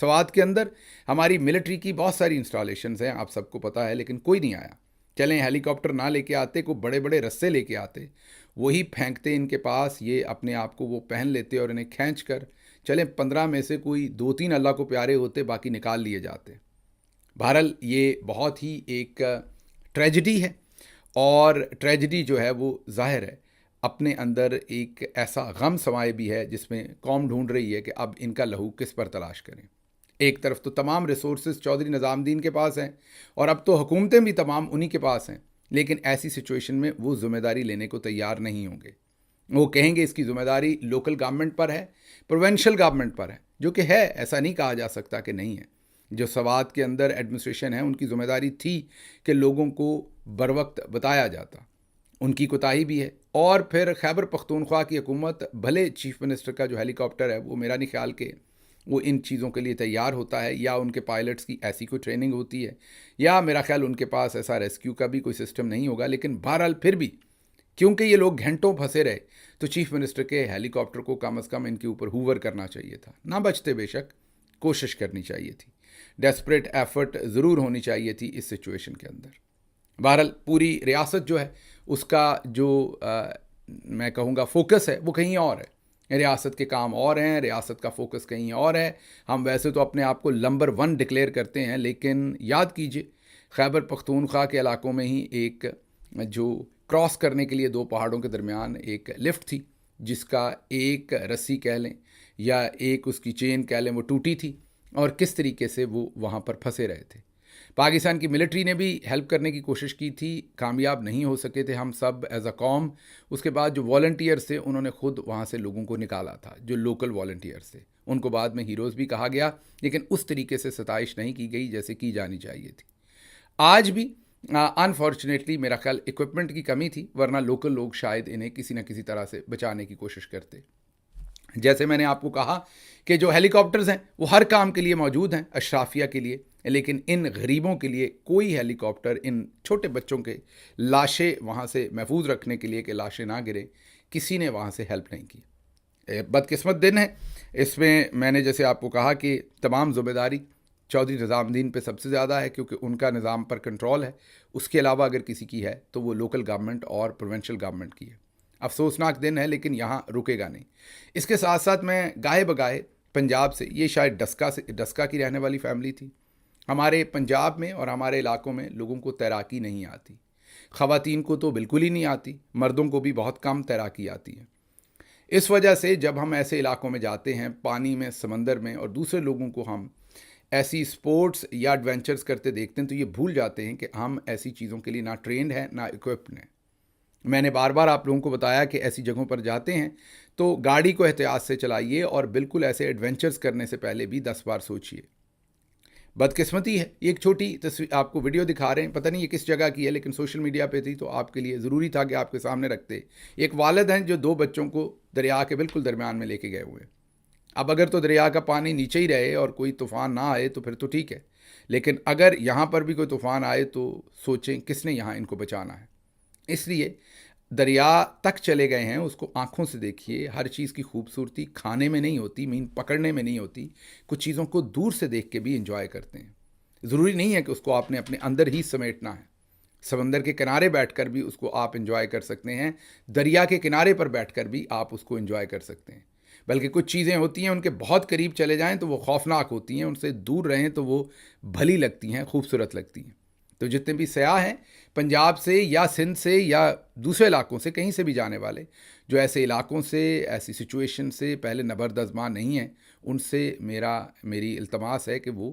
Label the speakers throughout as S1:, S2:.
S1: سوات کے اندر ہماری ملٹری کی بہت ساری انسٹالیشنز ہیں، آپ سب کو پتہ ہے، لیکن کوئی نہیں آیا۔ چلیں ہیلی کاپٹر نہ لے کے آتے، کوئی بڑے بڑے رسے لے کے آتے، وہی پھینکتے ان کے پاس، یہ اپنے آپ کو وہ پہن لیتے اور انہیں کھینچ کر چلیں 15 میں سے کوئی 2-3 اللہ کو پیارے ہوتے، باقی نکال لیے جاتے۔ بہرحال یہ بہت ہی ایک ٹریجڈی ہے، اور ٹریجڈی جو ہے وہ ظاہر ہے اپنے اندر ایک ایسا غم سمائے بھی ہے جس میں قوم ڈھونڈ رہی ہے کہ اب ان کا لہو کس پر تلاش کریں۔ ایک طرف تو تمام ریسورسز چودھری نظام الدین کے پاس ہیں، اور اب تو حکومتیں بھی تمام انہی کے پاس ہیں، لیکن ایسی سچویشن میں وہ ذمہ داری لینے کو تیار نہیں ہوں گے۔ وہ کہیں گے اس کی ذمہ داری لوکل گورنمنٹ پر ہے، پروونشل گورنمنٹ پر ہے، جو کہ ہے، ایسا نہیں کہا جا سکتا کہ نہیں ہے۔ جو سوات کے اندر ایڈمنسٹریشن ہے، ان کی ذمہ داری تھی کہ لوگوں کو بروقت بتایا جاتا، ان کی کوتاہی بھی ہے۔ اور پھر خیبر پختونخوا کی حکومت، بھلے چیف منسٹر کا جو ہیلی کاپٹر ہے وہ میرا نہیں خیال کہ وہ ان چیزوں کے لیے تیار ہوتا ہے، یا ان کے پائلٹس کی ایسی کوئی ٹریننگ ہوتی ہے، یا میرا خیال ان کے پاس ایسا ریسکیو کا بھی کوئی سسٹم نہیں ہوگا۔ لیکن بہرحال پھر بھی کیونکہ یہ لوگ گھنٹوں پھنسے رہے، تو چیف منسٹر کے ہیلی کاپٹر کو کم از کم ان کے اوپر ہوور کرنا چاہیے تھا۔ نہ بچتے بے شک، کوشش کرنی چاہیے تھی، ڈیسپریٹ ایفرٹ ضرور ہونی چاہیے تھی اس سچویشن کے اندر۔ بہرحال پوری ریاست جو ہے اس کا جو میں کہوں گا فوکس ہے وہ کہیں اور ہے، ریاست کے کام اور ہیں، ریاست کا فوکس کہیں اور ہے۔ ہم ویسے تو اپنے آپ کو نمبر 1 ڈکلیئر کرتے ہیں، لیکن یاد کیجئے خیبر پختونخوا کے علاقوں میں ہی ایک جو کراس کرنے کے لیے 2 پہاڑوں کے درمیان ایک لفٹ تھی، جس کا ایک رسی کہہ لیں یا ایک اس کی چین کہہ لیں، وہ ٹوٹی تھی، اور کس طریقے سے وہ وہاں پر پھنسے رہے تھے۔ پاکستان کی ملٹری نے بھی ہیلپ کرنے کی کوشش کی تھی، کامیاب نہیں ہو سکے تھے ہم سب ایز اے قوم۔ اس کے بعد جو والنٹیئرز تھے انہوں نے خود وہاں سے لوگوں کو نکالا تھا، جو لوکل والنٹیئرز تھے، ان کو بعد میں ہیروز بھی کہا گیا، لیکن اس طریقے سے ستائش نہیں کی گئی جیسے کی جانی چاہیے تھی۔ آج بھی انفارچونیٹلی میرا خیال ایکوپمنٹ کی کمی تھی، ورنہ لوکل لوگ شاید انہیں کسی نہ کسی طرح سے بچانے کی کوشش کرتے۔ جیسے میں نے آپ کو کہا کہ جو ہیلی کاپٹرز ہیں وہ ہر کام کے لیے موجود ہیں، اشرافیہ کے لیے، لیکن ان غریبوں کے لیے کوئی ہیلی کاپٹر، ان چھوٹے بچوں کے لاشیں وہاں سے محفوظ رکھنے کے لیے کہ لاشیں نہ گریں، کسی نے وہاں سے ہیلپ نہیں کی۔ بدقسمت دن ہے۔ اس میں نے جیسے آپ کو کہا کہ تمام ذمہ داری چودھری نظام الدین پہ سب سے زیادہ ہے، کیونکہ ان کا نظام پر کنٹرول ہے۔ اس کے علاوہ اگر کسی کی ہے تو وہ لوکل گورنمنٹ اور پروونشل گورنمنٹ کی ہے۔ افسوسناک دن ہے، لیکن یہاں رکے گا نہیں۔ اس کے ساتھ ساتھ میں گاہے بگاہے پنجاب سے، یہ شاید ڈسکا کی رہنے والی فیملی تھی، ہمارے پنجاب میں اور ہمارے علاقوں میں لوگوں کو تیراکی نہیں آتی، خواتین کو تو بالکل ہی نہیں آتی، مردوں کو بھی بہت کم تیراکی آتی ہے۔ اس وجہ سے جب ہم ایسے علاقوں میں جاتے ہیں، پانی میں، سمندر میں، اور دوسرے لوگوں کو ہم ایسی سپورٹس یا ایڈونچرز کرتے دیکھتے ہیں، تو یہ بھول جاتے ہیں کہ ہم ایسی چیزوں کے لیے نہ ٹرینڈ ہیں نہ اکوپڈ ہیں۔ میں نے بار بار آپ لوگوں کو بتایا کہ ایسی جگہوں پر جاتے ہیں تو گاڑی کو احتیاط سے چلائیے، اور بالکل ایسے ایڈونچرز کرنے سے پہلے بھی 10 بار سوچئے۔ بدقسمتی ہے، یہ ایک چھوٹی تصویر آپ کو ویڈیو دکھا رہے ہیں، پتہ نہیں یہ کس جگہ کی ہے، لیکن سوشل میڈیا پہ تھی تو آپ کے لیے ضروری تھا کہ آپ کے سامنے رکھتے۔ ایک والد ہیں جو 2 بچوں کو دریا کے بالکل درمیان میں لے کے گئے ہوئے۔ اب اگر تو دریا کا پانی نیچے ہی رہے اور کوئی طوفان نہ آئے تو پھر تو ٹھیک ہے، لیکن اگر یہاں پر بھی کوئی طوفان آئے تو سوچیں کس نے یہاں ان کو بچانا ہے۔ اس لیے دریا تک چلے گئے ہیں، اس کو آنکھوں سے دیکھیے۔ ہر چیز کی خوبصورتی کھانے میں نہیں ہوتی، مین پکڑنے میں نہیں ہوتی، کچھ چیزوں کو دور سے دیکھ کے بھی انجوائے کرتے ہیں۔ ضروری نہیں ہے کہ اس کو آپ نے اپنے اندر ہی سمیٹنا ہے۔ سمندر کے کنارے بیٹھ کر بھی اس کو آپ انجوائے کر سکتے ہیں، دریا کے کنارے پر بیٹھ کر بھی آپ اس کو انجوائے کر سکتے ہیں۔ بلکہ کچھ چیزیں ہوتی ہیں ان کے بہت قریب چلے جائیں تو وہ خوفناک ہوتی ہیں، ان سے دور رہیں تو وہ بھلی لگتی ہیں، خوبصورت لگتی ہیں۔ تو جتنے بھی سیاح ہیں پنجاب سے یا سندھ سے یا دوسرے علاقوں سے، کہیں سے بھی جانے والے، جو ایسے علاقوں سے، ایسی سچویشن سے پہلے نبرد آزما نہیں ہیں، ان سے میری التماس ہے کہ وہ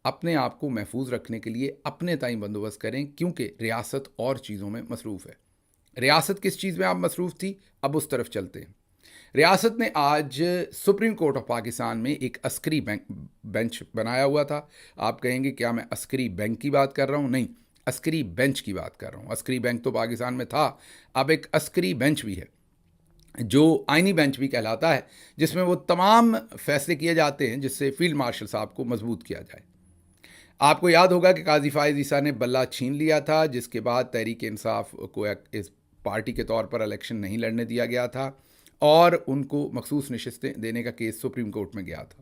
S1: اپنے آپ کو محفوظ رکھنے کے لیے اپنے تئیں بندوبست کریں، کیونکہ ریاست اور چیزوں میں مصروف ہے۔ ریاست کس چیز میں آپ مصروف تھی، اب اس طرف چلتے ہیں۔ ریاست نے آج سپریم کورٹ آف پاکستان میں ایک عسکری بینچ بنایا ہوا تھا۔ آپ کہیں گے کیا میں عسکری بینک کی بات کر رہا ہوں؟ نہیں، عسکری بینچ کی بات کر رہا ہوں۔ عسکری بینک تو پاکستان میں تھا، اب ایک عسکری بینچ بھی ہے، جو آئینی بینچ بھی کہلاتا ہے، جس میں وہ تمام فیصلے کیے جاتے ہیں جس سے فیلڈ مارشل صاحب کو مضبوط کیا جائے۔ آپ کو یاد ہوگا کہ قاضی فائز عیسیٰ نے بلہ چھین لیا تھا، جس کے بعد تحریک انصاف کو اس پارٹی کے طور پر الیکشن نہیں لڑنے دیا گیا تھا، اور ان کو مخصوص نشستیں دینے کا کیس سپریم کورٹ میں گیا تھا۔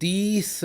S1: 30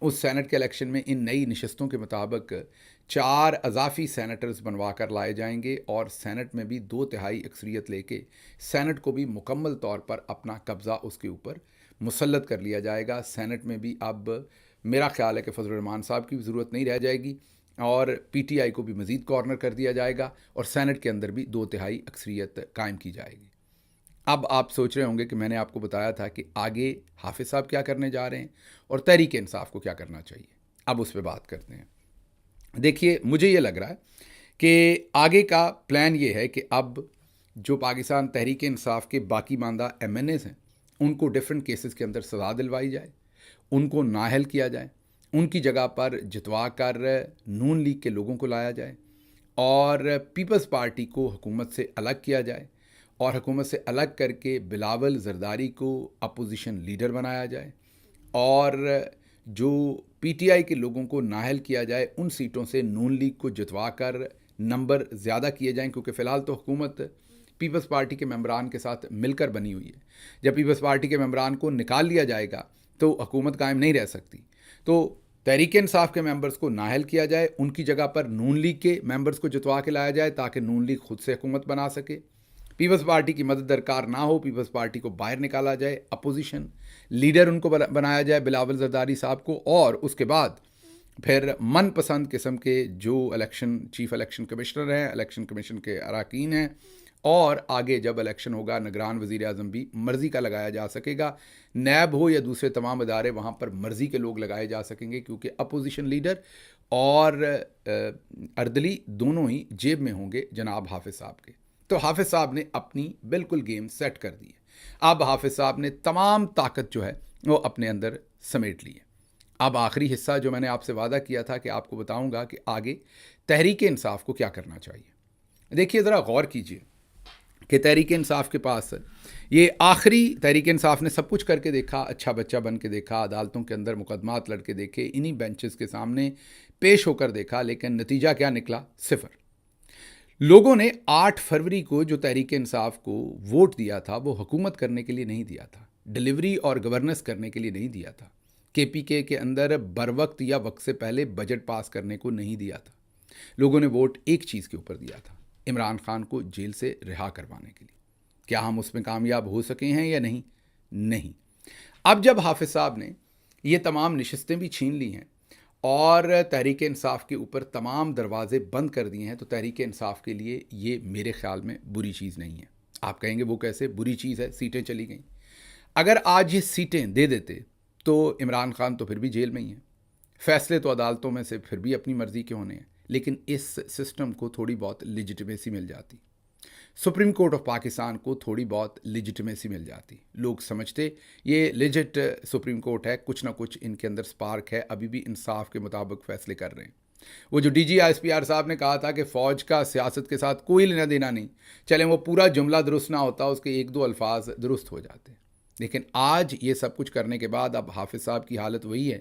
S1: اس سینٹ کے الیکشن میں ان نئی نشستوں کے مطابق 4 اضافی سینیٹرز بنوا کر لائے جائیں گے اور سینٹ میں بھی 2/3 اکثریت لے کے سینٹ کو بھی مکمل طور پر اپنا قبضہ اس کے اوپر مسلط کر لیا جائے گا. سینٹ میں بھی اب میرا خیال ہے کہ فضل الرحمان صاحب کی بھی ضرورت نہیں رہ جائے گی اور پی ٹی آئی کو بھی مزید کارنر کر دیا جائے گا اور سینٹ کے اندر بھی 2/3 اکثریت قائم کی جائے گی. اب آپ سوچ رہے ہوں گے کہ میں نے آپ کو بتایا تھا کہ آگے حافظ صاحب کیا کرنے جا رہے ہیں اور تحریک انصاف کو کیا کرنا چاہیے. اب اس پہ بات کرتے ہیں. دیکھیے مجھے یہ لگ رہا ہے کہ آگے کا پلان یہ ہے کہ اب جو پاکستان تحریک انصاف کے باقی ماندہ ایم این ایز ہیں ان کو ڈفرینٹ کیسز کے اندر سزا دلوائی جائے, ان کو نااہل کیا جائے, ان کی جگہ پر جتوا کر نون لیگ کے لوگوں کو لایا جائے اور پیپلز پارٹی کو حکومت سے الگ کیا جائے اور حکومت سے الگ کر کے بلاول زرداری کو اپوزیشن لیڈر بنایا جائے اور جو پی ٹی آئی کے لوگوں کو نااہل کیا جائے. ان سیٹوں سے نون لیگ کو جتوا کر نمبر زیادہ کیے جائیں کیونکہ فی الحال تو حکومت پیپلز پارٹی کے ممبران کے ساتھ مل کر بنی ہوئی ہے. جب پیپلز پارٹی کے ممبران کو نکال لیا جائے گا تو حکومت قائم نہیں رہ سکتی. تو تحریک انصاف کے ممبرز کو نااہل کیا جائے, ان کی جگہ پر نون لیگ کے ممبرز کو جتوا کے لایا جائے تاکہ نون لیگ خود سے حکومت بنا سکے. پیپلز پارٹی کی مدد درکار نہ ہو, پیپلز پارٹی کو باہر نکالا جائے, اپوزیشن لیڈر ان کو بنایا جائے بلاول زرداری صاحب کو, اور اس کے بعد پھر من پسند قسم کے جو چیف الیکشن کمشنر ہیں, الیکشن کمیشن کے اراکین ہیں, اور آگے جب الیکشن ہوگا نگران وزیر اعظم بھی مرضی کا لگایا جا سکے گا. نیب ہو یا دوسرے تمام ادارے وہاں پر مرضی کے لوگ لگائے جا سکیں گے کیونکہ اپوزیشن لیڈر اور اردلی دونوں ہی جیب میں ہوں گے جناب حافظ صاحب کے. تو حافظ صاحب نے اپنی بالکل گیم سیٹ کر دی ہے. اب حافظ صاحب نے تمام طاقت جو ہے وہ اپنے اندر سمیٹ لی ہے. اب آخری حصہ جو میں نے آپ سے وعدہ کیا تھا کہ آپ کو بتاؤں گا کہ آگے تحریک انصاف کو کیا کرنا چاہیے. دیکھیے ذرا غور کیجئے کہ تحریک انصاف کے پاس یہ آخری تحریک انصاف نے سب کچھ کر کے دیکھا, اچھا بچہ بن کے دیکھا, عدالتوں کے اندر مقدمات لڑ کے دیکھے, انہی بینچز کے سامنے پیش ہو کر دیکھا, لیکن نتیجہ کیا نکلا؟ 0. لوگوں نے 8 فروری کو جو تحریک انصاف کو ووٹ دیا تھا وہ حکومت کرنے کے لیے نہیں دیا تھا, ڈیلیوری اور گورننس کرنے کے لیے نہیں دیا تھا, کے پی کے اندر بروقت یا وقت سے پہلے بجٹ پاس کرنے کو نہیں دیا تھا. لوگوں نے ووٹ ایک چیز کے اوپر دیا تھا, عمران خان کو جیل سے رہا کروانے کے لیے. کیا ہم اس میں کامیاب ہو سکے ہیں یا نہیں؟ نہیں. اب جب حافظ صاحب نے یہ تمام نشستیں بھی چھین لی ہیں اور تحریک انصاف کے اوپر تمام دروازے بند کر دیے ہیں تو تحریک انصاف کے لیے یہ میرے خیال میں بری چیز نہیں ہے. آپ کہیں گے وہ کیسے بری چیز ہے؟ سیٹیں چلی گئیں. اگر آج یہ سیٹیں دے دیتے تو عمران خان تو پھر بھی جیل میں ہی ہیں, فیصلے تو عدالتوں میں سے پھر بھی اپنی مرضی کے ہونے ہیں, لیکن اس سسٹم کو تھوڑی بہت لیجٹمیسی مل جاتی, سپریم کورٹ آف پاکستان کو تھوڑی بہت لیجٹمیسی مل جاتی. لوگ سمجھتے یہ لیجٹ سپریم کورٹ ہے, کچھ نہ کچھ ان کے اندر سپارک ہے, ابھی بھی انصاف کے مطابق فیصلے کر رہے ہیں. وہ جو D G S P R صاحب نے کہا تھا کہ فوج کا سیاست کے ساتھ کوئی لینا دینا نہیں, چلیں وہ پورا جملہ درست نہ ہوتا, اس کے 1-2 الفاظ درست ہو جاتے. لیکن آج یہ سب کچھ کرنے کے بعد اب حافظ صاحب کی حالت وہی ہے,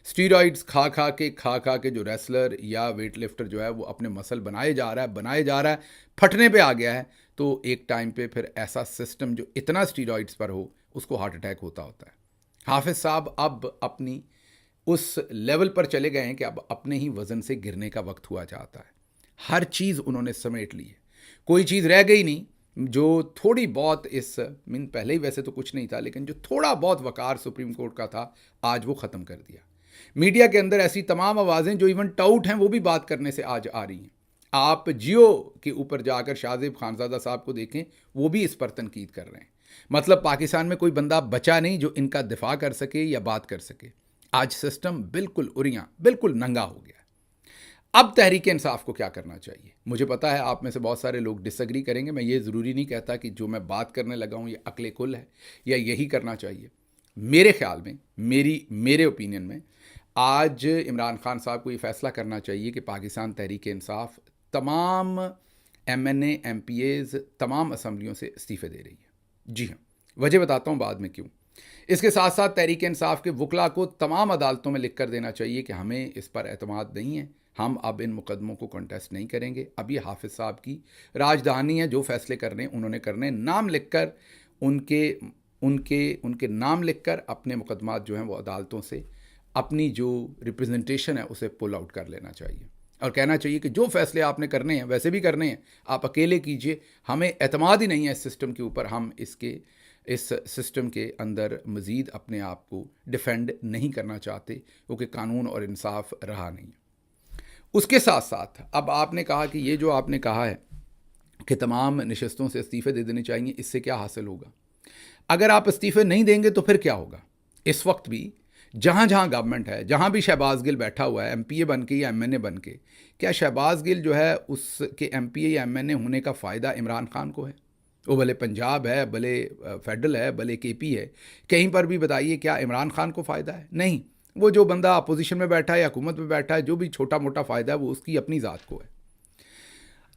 S1: اسٹیرائڈز کھا کھا کے جو ریسلر یا ویٹ لفٹر جو ہے وہ اپنے مسل بنائے جا رہا ہے, پھٹنے پہ آ گیا ہے. تو ایک ٹائم پہ پھر ایسا سسٹم جو اتنا اسٹیرائڈز پر ہو اس کو ہارٹ اٹیک ہوتا ہے. حافظ صاحب اب اپنی اس لیول پر چلے گئے ہیں کہ اب اپنے ہی وزن سے گرنے کا وقت ہوا چاہتا ہے. ہر چیز انہوں نے سمیٹ لی ہے, کوئی چیز رہ گئی نہیں. جو تھوڑی بہت پہلے ہی ویسے تو کچھ نہیں تھا, لیکن جو تھوڑا بہت وقار سپریم کورٹ کا تھا آج وہ ختم کر دیا. میڈیا کے اندر ایسی تمام آوازیں جو ایون ٹاؤٹ ہیں وہ بھی بات کرنے سے آج آ رہی ہیں. آپ جیو کے اوپر جا کر شاہ زیب خانزادہ صاحب کو دیکھیں, وہ بھی اس پر تنقید کر رہے ہیں. مطلب پاکستان میں کوئی بندہ بچا نہیں جو ان کا دفاع کر سکے یا بات کر سکے. آج سسٹم بالکل اریاں, بالکل ننگا ہو گیا. اب تحریک انصاف کو کیا کرنا چاہیے؟ مجھے پتا ہے آپ میں سے بہت سارے لوگ ڈس ایگری کریں گے. میں یہ ضروری نہیں کہتا کہ جو میں بات کرنے لگا ہوں یہ عقل کل ہے یا یہی کرنا چاہیے. میرے خیال میں, میرے اوپینین میں آج عمران خان صاحب کو یہ فیصلہ کرنا چاہیے کہ پاکستان تحریک انصاف تمام ایم این اے, ایم پی ایز, تمام اسمبلیوں سے استعفے دے رہی ہے. جی ہاں, وجہ بتاتا ہوں بعد میں کیوں. اس کے ساتھ ساتھ تحریک انصاف کے وکلاء کو تمام عدالتوں میں لکھ کر دینا چاہیے کہ ہمیں اس پر اعتماد نہیں ہے, ہم اب ان مقدموں کو کنٹیسٹ نہیں کریں گے. اب یہ حافظ صاحب کی راجدھانی ہے, جو فیصلے کرنے انہوں نے کرنے, نام لکھ کر ان کے نام لکھ کر اپنے مقدمات جو ہیں وہ عدالتوں سے اپنی جو ریپرزنٹیشن ہے اسے پل آؤٹ کر لینا چاہیے اور کہنا چاہیے کہ جو فیصلے آپ نے کرنے ہیں ویسے بھی کرنے ہیں، آپ اکیلے کیجئے، ہمیں اعتماد ہی نہیں ہے اس سسٹم کے اوپر، ہم اس سسٹم کے اندر مزید اپنے آپ کو ڈیفینڈ نہیں کرنا چاہتے کیونکہ قانون اور انصاف رہا نہیں۔ اس کے ساتھ ساتھ اب آپ نے کہا کہ یہ جو آپ نے کہا ہے کہ تمام نشستوں سے استعفے دے دینے چاہیے، اس سے کیا حاصل ہوگا؟ اگر آپ استعفے نہیں دیں گے تو پھر کیا ہوگا؟ اس وقت بھی جہاں جہاں گورنمنٹ ہے، جہاں بھی شہباز گل بیٹھا ہوا ہے ایم پی اے بن کے یا ایم این اے بن کے، کیا شہباز گل جو ہے اس کے ایم پی اے یا ایم این اے ہونے کا فائدہ عمران خان کو ہے؟ وہ بھلے پنجاب ہے، بھلے فیڈرل ہے، بھلے کے پی ہے، کہیں پر بھی بتائیے کیا عمران خان کو فائدہ ہے؟ نہیں، وہ جو بندہ اپوزیشن میں بیٹھا ہے یا حکومت میں بیٹھا ہے، جو بھی چھوٹا موٹا فائدہ ہے وہ اس کی اپنی ذات کو ہے۔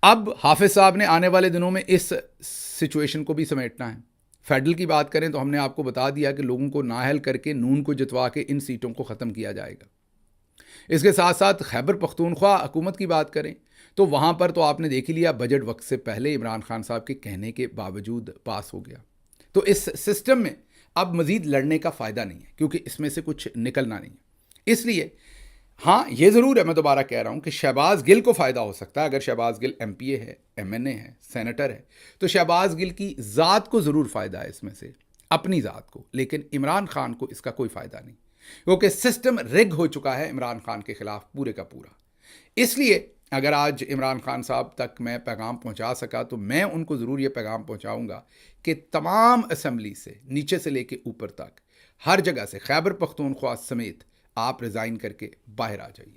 S1: اب حافظ صاحب نے آنے والے دنوں میں اس سچویشن کو بھی سمیٹنا ہے۔ فیڈرل کی بات کریں تو ہم نے آپ کو بتا دیا کہ لوگوں کو نااہل کر کے نون کو جتوا کے ان سیٹوں کو ختم کیا جائے گا۔ اس کے ساتھ ساتھ خیبر پختونخوا حکومت کی بات کریں تو وہاں پر تو آپ نے دیکھ ہی لیا، بجٹ وقت سے پہلے عمران خان صاحب کے کہنے کے باوجود پاس ہو گیا۔ تو اس سسٹم میں اب مزید لڑنے کا فائدہ نہیں ہے کیونکہ اس میں سے کچھ نکلنا نہیں ہے۔ اس لیے ہاں یہ ضرور ہے، میں دوبارہ کہہ رہا ہوں کہ شہباز گل کو فائدہ ہو سکتا ہے۔ اگر شہباز گل ایم پی اے ہے، ایم این اے ہے، سینیٹر ہے، تو شہباز گل کی ذات کو ضرور فائدہ ہے اس میں سے، اپنی ذات کو، لیکن عمران خان کو اس کا کوئی فائدہ نہیں کیونکہ سسٹم ریگ ہو چکا ہے عمران خان کے خلاف پورے کا پورا۔ اس لیے اگر آج عمران خان صاحب تک میں پیغام پہنچا سکا تو میں ان کو ضرور یہ پیغام پہنچاؤں گا کہ تمام اسمبلی سے نیچے سے لے کے اوپر تک ہر جگہ سے خیبر پختونخوا سمیت آپ ریزائن کر کے باہر آ جائیے،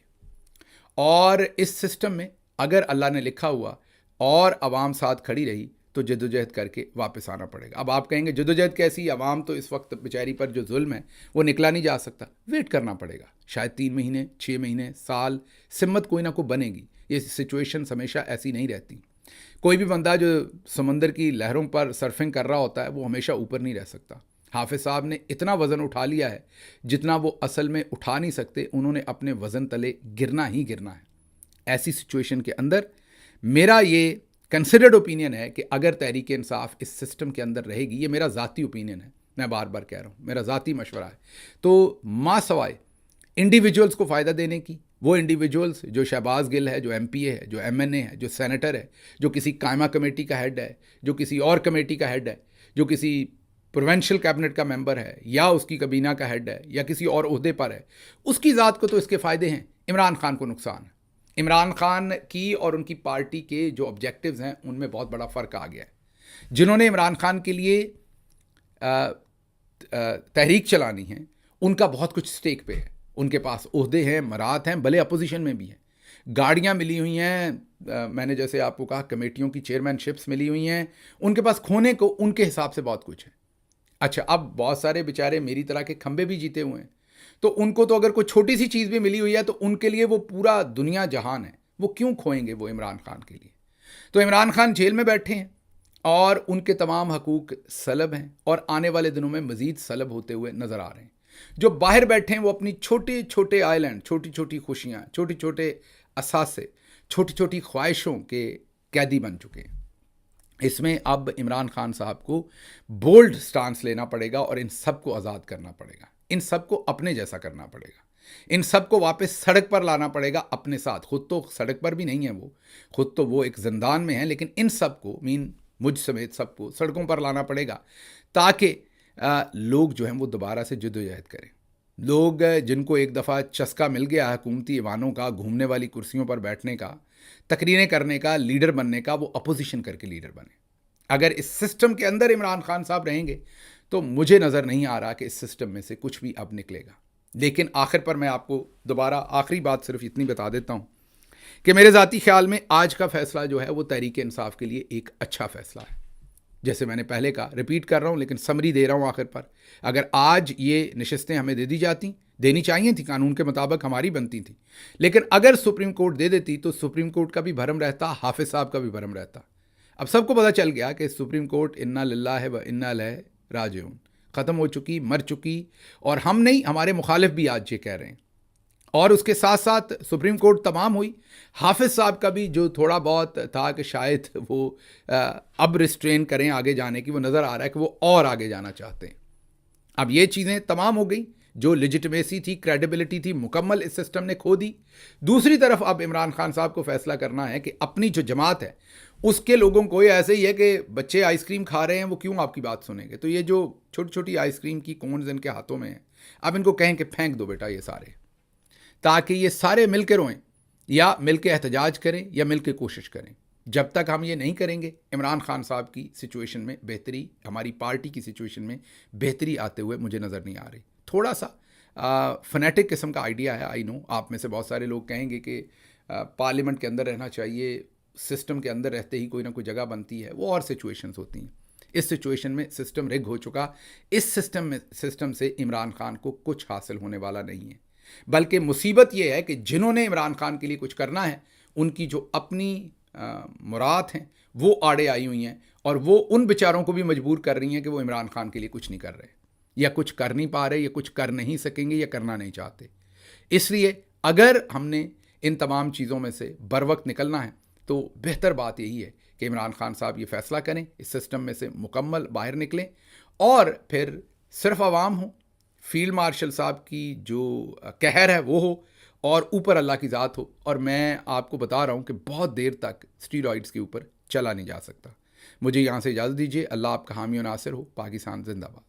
S1: اور اس سسٹم میں اگر اللہ نے لکھا ہوا اور عوام ساتھ کھڑی رہی تو جدوجہد کر کے واپس آنا پڑے گا۔ اب آپ کہیں گے جدوجہد کیسی؟ عوام تو اس وقت بیچاری پر جو ظلم ہے وہ نکلا نہیں جا سکتا، ویٹ کرنا پڑے گا، شاید 3 مہینے، 6 مہینے، سال، سمت کوئی نہ کوئی بنے گی۔ یہ سچویشن ہمیشہ ایسی نہیں رہتی۔ کوئی بھی بندہ جو سمندر کی لہروں پر سرفنگ کر رہا ہوتا ہے وہ ہمیشہ اوپر نہیں رہ سکتا۔ حافظ صاحب نے اتنا وزن اٹھا لیا ہے جتنا وہ اصل میں اٹھا نہیں سکتے، انہوں نے اپنے وزن تلے گرنا ہی گرنا ہے۔ ایسی سچویشن کے اندر میرا یہ کنسیڈرڈ اوپینین ہے کہ اگر تحریک انصاف اس سسٹم کے اندر رہے گی، یہ میرا ذاتی اوپینین ہے، میں بار بار کہہ رہا ہوں، میرا ذاتی مشورہ ہے، تو ماں سوائے انڈیویجولز کو فائدہ دینے کی، وہ انڈیویجولز جو شہباز گل ہے، جو ایم پی اے ہے، جو ایم این اے ہے، جو سینیٹر ہے، جو کسی قائمہ کمیٹی کا ہیڈ ہے، جو کسی اور کمیٹی کا ہیڈ ہے، جو کسی پروونشل کیبنٹ کا ممبر ہے یا اس کی کابینہ کا ہیڈ ہے یا کسی اور عہدے پر ہے، اس کی ذات کو تو اس کے فائدے ہیں، عمران خان کو نقصان ہے۔ عمران خان کی اور ان کی پارٹی کے جو آبجیکٹیوز ہیں ان میں بہت بڑا فرق آ گیا ہے۔ جنہوں نے عمران خان کے لیے تحریک چلانی ہے ان کا بہت کچھ سٹیک پہ ہے، ان کے پاس عہدے ہیں، مرات ہیں، بھلے اپوزیشن میں بھی ہیں، گاڑیاں ملی ہوئی ہیں، میں نے جیسے آپ کو کہا کمیٹیوں کی چیئرمین شپس ملی ہوئی ہیں، ان کے پاس کھونے کو ان کے حساب سے بہت کچھ ہے۔ اچھا، اب بہت سارے بیچارے میری طرح کے کھمبے بھی جیتے ہوئے ہیں، تو ان کو تو اگر کوئی چھوٹی سی چیز بھی ملی ہوئی ہے تو ان کے لیے وہ پورا دنیا جہان ہے، وہ کیوں کھوئیں گے وہ عمران خان کے لیے؟ تو عمران خان جیل میں بیٹھے ہیں اور ان کے تمام حقوق سلب ہیں اور آنے والے دنوں میں مزید سلب ہوتے ہوئے نظر آ رہے ہیں۔ جو باہر بیٹھے ہیں وہ اپنی چھوٹے چھوٹے آئی لینڈ، چھوٹی چھوٹی خوشیاں، چھوٹے چھوٹے اثاثے، چھوٹی چھوٹی خواہشوں کے قیدی بن چکے ہیں۔ اس میں اب عمران خان صاحب کو بولڈ سٹانس لینا پڑے گا اور ان سب کو آزاد کرنا پڑے گا، ان سب کو اپنے جیسا کرنا پڑے گا، ان سب کو واپس سڑک پر لانا پڑے گا اپنے ساتھ۔ خود تو سڑک پر بھی نہیں ہیں، وہ خود تو وہ ایک زندان میں ہیں، لیکن ان سب کو مجھ سمیت سب کو سڑکوں پر لانا پڑے گا تاکہ لوگ جو ہیں وہ دوبارہ سے جدوجہد کریں۔ لوگ جن کو ایک دفعہ چسکا مل گیا حکومتی ایوانوں کا، گھومنے والی کرسیوں پر بیٹھنے کا، تقریریں کرنے کا، لیڈر بننے کا، وہ اپوزیشن کر کے لیڈر بنے۔ اگر اس سسٹم کے اندر عمران خان صاحب رہیں گے تو مجھے نظر نہیں آ رہا کہ اس سسٹم میں سے کچھ بھی اب نکلے گا۔ لیکن آخر پر میں آپ کو دوبارہ آخری بات صرف اتنی بتا دیتا ہوں کہ میرے ذاتی خیال میں آج کا فیصلہ جو ہے وہ تحریک انصاف کے لیے ایک اچھا فیصلہ ہے۔ جیسے میں نے پہلے کہا، ریپیٹ کر رہا ہوں لیکن سمری دے رہا ہوں آخر پر، اگر آج یہ نشستیں ہمیں دے دی جاتی، دینی چاہیے تھی، قانون کے مطابق ہماری بنتی تھی، لیکن اگر سپریم کورٹ دے دیتی تو سپریم کورٹ کا بھی بھرم رہتا، حافظ صاحب کا بھی بھرم رہتا۔ اب سب کو پتہ چل گیا کہ سپریم کورٹ انا للہ و انا الیہ راجعون، ختم ہو چکی، مر چکی، اور ہم نہیں، ہمارے مخالف بھی آج یہ کہہ رہے ہیں۔ اور اس کے ساتھ ساتھ سپریم کورٹ تمام ہوئی، حافظ صاحب کا بھی جو تھوڑا بہت تھا کہ شاید وہ اب ریسٹرین کریں آگے جانے کی، وہ نظر آ رہا ہے کہ وہ اور آگے جانا چاہتے ہیں۔ اب یہ چیزیں تمام ہو گئی، جو لیجٹمیسی تھی, کریڈیبلٹی تھی, مکمل اس سسٹم نے کھو دی. دوسری طرف اب عمران خان صاحب کو فیصلہ کرنا ہے کہ اپنی جو جماعت ہے اس کے لوگوں کو ایسے ہی ہے کہ بچے آئس کریم کھا رہے ہیں, وہ کیوں آپ کی بات سنیں گے. تو یہ جو چھوٹی چھوٹی آئس کریم کی کونز ان کے ہاتھوں میں ہیں, اب ان کو کہیں کہ پھینک دو بیٹا یہ سارے, تاکہ یہ سارے مل کے روئیں یا مل کے احتجاج کریں یا مل کے کوشش کریں. جب تک ہم یہ نہیں کریں گے عمران خان صاحب کی سچویشن میں بہتری, ہماری پارٹی کی سچویشن میں بہتری آتے ہوئے مجھے نظر نہیں آ رہی. تھوڑا سا فنیٹک قسم کا آئیڈیا ہے, آئی نو. آپ میں سے بہت سارے لوگ کہیں گے کہ پارلیمنٹ کے اندر رہنا چاہیے, سسٹم کے اندر رہتے ہی کوئی نہ کوئی جگہ بنتی ہے. وہ اور سچویشنز ہوتی ہیں. اس سچویشن میں سسٹم رگ ہو چکا. اس سسٹم سے عمران خان کو کچھ حاصل ہونے والا نہیں ہے, بلکہ مصیبت یہ ہے کہ جنہوں نے عمران خان کے لیے کچھ کرنا ہے ان کی جو اپنی مراد ہیں وہ آڑے آئی ہوئی ہیں, اور وہ ان بیچاروں کو بھی مجبور کر رہی ہیں کہ وہ عمران خان کے لیے کچھ نہیں کر رہے, یا کچھ کر نہیں پا رہے, یا کچھ کر نہیں سکیں گے, یا کرنا نہیں چاہتے. اس لیے اگر ہم نے ان تمام چیزوں میں سے بر وقت نکلنا ہے تو بہتر بات یہی ہے کہ عمران خان صاحب یہ فیصلہ کریں, اس سسٹم میں سے مکمل باہر نکلیں, اور پھر صرف عوام ہو, فیلڈ مارشل صاحب کی جو قہر ہے وہ ہو, اور اوپر اللہ کی ذات ہو. اور میں آپ کو بتا رہا ہوں کہ بہت دیر تک اسٹیرائڈز کے اوپر چلا نہیں جا سکتا. مجھے یہاں سے اجازت دیجیے. اللہ آپ کا حامی و ناصر ہو. پاکستان زندہ باد.